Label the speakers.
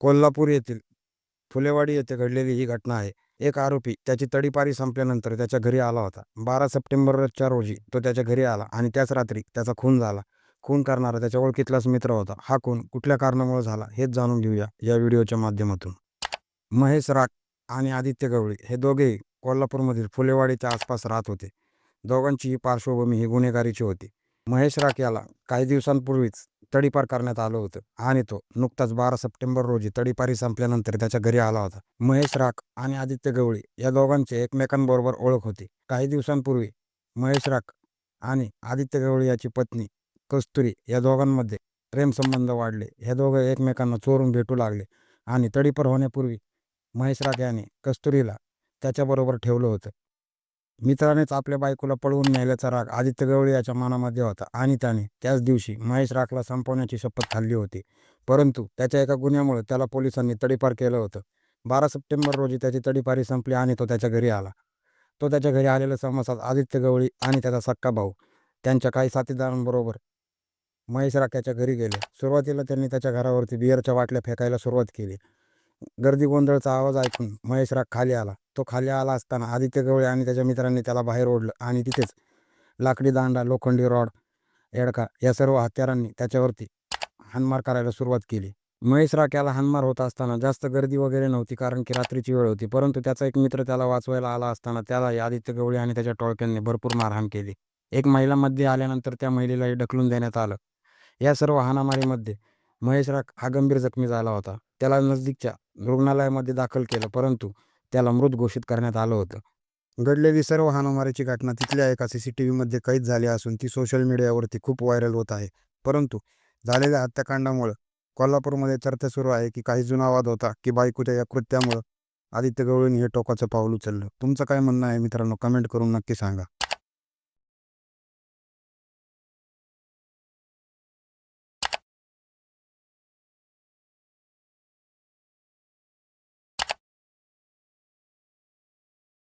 Speaker 1: कोल्हापूर येथील फुलेवाडी येथे घडलेली ही घटना आहे. एक आरोपी त्याची तडीपारी संपल्यानंतर त्याच्या घरी आला होता. 12 सप्टेंबरच्या रोजी तो त्याच्या घरी आला आणि त्याच रात्री त्याचा खून झाला. खून करणारा त्याच्या ओळखीतलाच मित्र होता. हा खून कुठल्या कारणामुळे झाला हेच जाणून घेऊया या व्हिडिओच्या माध्यमातून. महेश राठ आणि आदित्य गवळी हे दोघेही कोल्हापूरमधील फुलेवाडीच्या आसपास राहत होते. दोघांचीही पार्श्वभूमी ही गुन्हेगारीची होती. महेश राख याला काही दिवसांपूर्वीच तडीपार करण्यात आलं होतं आणि तो नुकताच 12 सप्टेंबर रोजी तडीपारी संपल्यानंतर त्याच्या घरी आला होता. महेश राख आणि आदित्य गवळी या दोघांचे एकमेकांबरोबर ओळख होती. काही दिवसांपूर्वी महेश राख आणि आदित्य गवळी याची पत्नी कस्तुरी या दोघांमध्ये प्रेमसंबंध वाढले. हे दोघं एकमेकांना चोरून भेटू लागले आणि तडीपार होण्यापूर्वी महेश राख याने कस्तुरीला त्याच्याबरोबर ठेवलं होतं. मित्रानेच आपल्या बायकोला पळवून नेल्याचा राग आदित्य गवळी याच्या मनामध्ये होता आणि त्याने त्याच दिवशी महेश राखला संपवण्याची शपथ खाल्ली होती. परंतु त्याच्या एका गुन्ह्यामुळे त्याला पोलिसांनी तडीपार केलं होतं. 12 सप्टेंबर रोजी त्याची तडीपारी संपली आणि तो त्याच्या घरी आला. तो त्याच्या घरी आलेला समजतात आदित्य गवळी आणि त्याचा सक्का भाऊ त्यांच्या काही साथीदारांबरोबर महेश राख याच्या घरी गेले. सुरुवातीला त्यांनी त्याच्या घरावरती बिअरच्या बाटल्या फेकायला सुरुवात केली. गर्दी गोंधळाचा आवाज ऐकून महेश राख खाली आला. तो खाली आला असताना आदित्य गवळी आणि त्याच्या मित्रांनी त्याला बाहेर ओढलं आणि तिथेच लाकडी दांडा, लोखंडी रॉड, येडका या सर्व हत्यारांनी त्याच्यावरती हाणमार करायला सुरुवात केली. महेश राख याला हाणमार होत असताना जास्त गर्दी वगैरे नव्हती, कारण की रात्रीची वेळ होती. परंतु त्याचा एक मित्र त्याला वाचवायला आला असताना त्यालाही आदित्य गवळी आणि त्याच्या टोळक्यांनी भरपूर मारहाण केली. एक महिला मध्ये आल्यानंतर त्या महिलेलाही ढकलून देण्यात आलं. या सर्व हाणामारीमध्ये महेश राख हा गंभीर जखमी झाला होता. त्याला नजदीकच्या रुग्णालयामध्ये दाखल केलं, परंतु त्याला मृत घोषित करण्यात आलं होतं. घडलेली सर्व हाणामारीची घटना तिथल्या एका CCTVमध्ये कैद झाली असून ती सोशल मीडियावरती खूप व्हायरल होत आहे. परंतु झालेल्या हत्याकांडामुळे कोल्हापूरमध्ये चर्चा सुरू आहे की काही जुना वाद होता की बायकोच्या या कृत्यामुळं आदित्य गवळीने हे टोकाचं पाऊल उचललं. तुमचं काय म्हणणं आहे मित्रांनो? कमेंट करून नक्की सांगा.